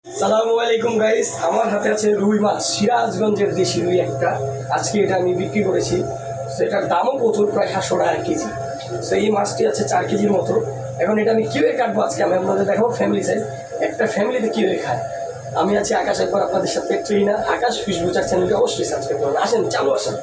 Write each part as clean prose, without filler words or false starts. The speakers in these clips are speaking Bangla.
সালামু আলাইকুম গাইস, আমার হাতে আছে রুই মাছ, সিরাজগঞ্জের দেশি রুই একটা। আজকে এটা আমি বিক্রি করেছি, সেটার দামও প্রচুর, প্রায় 700 টাকা কেজি। তো এই মাছটি আছে 4 কেজির মতো। এখন এটা আমি কীভাবে কাটবো আজকে আমি আপনাদের দেখাবো। ফ্যামিলি সাইজ, একটা ফ্যামিলিতে কীভাবে খায়। আমি আছি আকাশ, একবার আপনাদের সাথে ট্রেনার আকাশ ফিশ বুচার চ্যানেলকে অবশ্যই সাবস্ক্রাইব করুন। আসেন, চালু আসেন।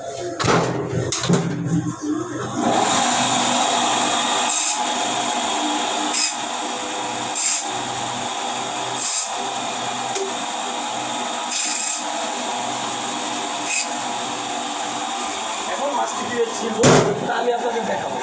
এখন মাছটি দিয়ে ছিল, আমি আপনাদের দেখাবো।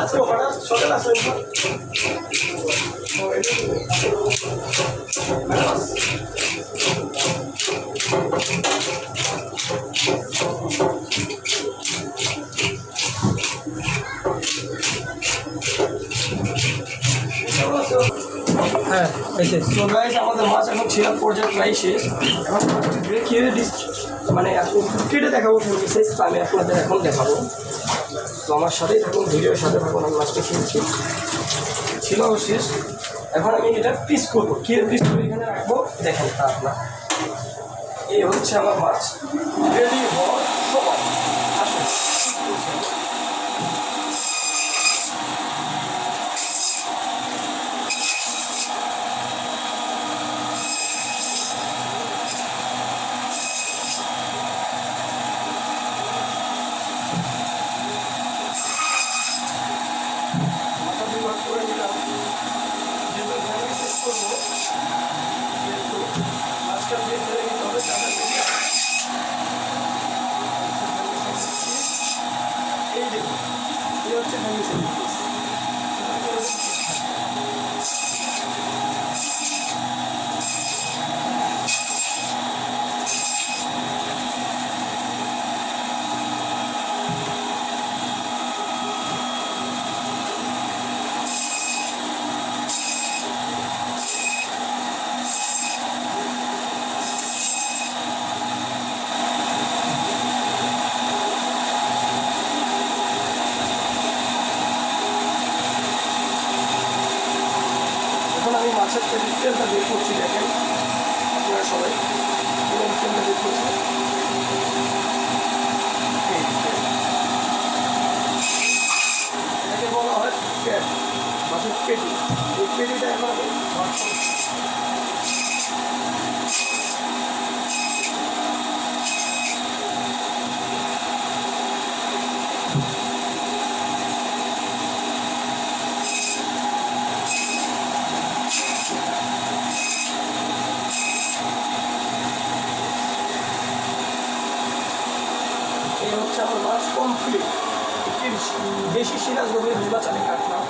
আজকে হঠাৎ সকাল আসলেন হ্যাঁ, তো গাইস আমাদের মাছ এখন ছিলাম পর্যায়ে প্রায় শেষ। এখন খেয়ে মানে কেটে দেখাবো ফ্যামিলি সাইজ, আমি আপনাদের এখন দেখাবো। তো আমার সাথেই থাকুন, ভিডিওর সাথে থাকুন। আমি মাছটা খেয়েছি, ছিল শেষ। এখন আমি এটা পিস করবো, কী পিস করে এখানে রাখবো দেখেন তা আপনার। এই হচ্ছে আমার মাছ রেডি হওয়ার সময়। আসুন, মাথা বিভাগ করে নিলাম। যেহেতু ফ্যামিলি শেষ করবো, যেহেতু মাছটা দিয়ে ফেলে নিতে হবে, তাদের এই দেখুন, এই হচ্ছে ফ্যামিলি সাইজ। এখন আমি মাছের তেলটা বের করছি, দেখেন আপনারা সবাই তেলটা বের করছি। এটাকে বলা হয় পেট, মাছের পেটি। এই পেটিটা এখন আমি ভাগ করছি। এই হচ্ছে আমার মাছ কমপ্লিট। বেশি সিরাজগঞ্জের নির্বাচনে কাটলাম।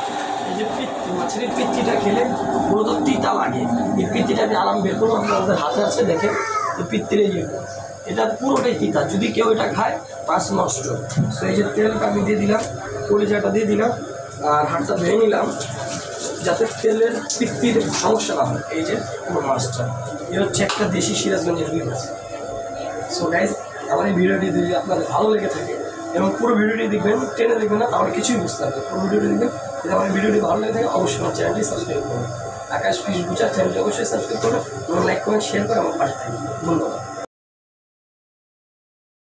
এই যে পিত্তি, মাছের এই পিত্তিটা খেলে মূলত তিতা লাগে। এই পিত্তিটা আমি আরাম বের করবো, আপনাদের হাতে আছে দেখেন। এই পিত্তির এই এটা পুরোটাই তিতা, যদি কেউ এটা খায় মাছ নষ্ট। তো এই যে তেলটা আমি দিয়ে দিলাম, কলিজাটা দিয়ে দিলাম, আর হাতটা ধুয়ে নিলাম যাতে তেলের পিত্তির সমস্যা না হয়। এই যে পুরো মাছটা, এই হচ্ছে একটা দেশি সিরাজগঞ্জের রুই মাছ। সো গাইজ, আমার এই ভিডিওটি যদি আপনাদের ভালো লেগে থাকে এবং পুরো ভিডিওটি দেখবেন, টেনে দেখবেন না তাহলে কিছুই বুঝতে পারবেন। পুরো ভিডিওটি দেখবেন, যদি আমার ভিডিওটি ভালো লেগে থাকে অবশ্যই আমার চ্যানেলটি সাবস্ক্রাইব করুন। আকাশ ফিশ বুচার চ্যানেলটি অবশ্যই সাবস্ক্রাইব করুন এবং লাইক কমেন্ট শেয়ার করে আমার পাশে থাকবেন। ধন্যবাদ।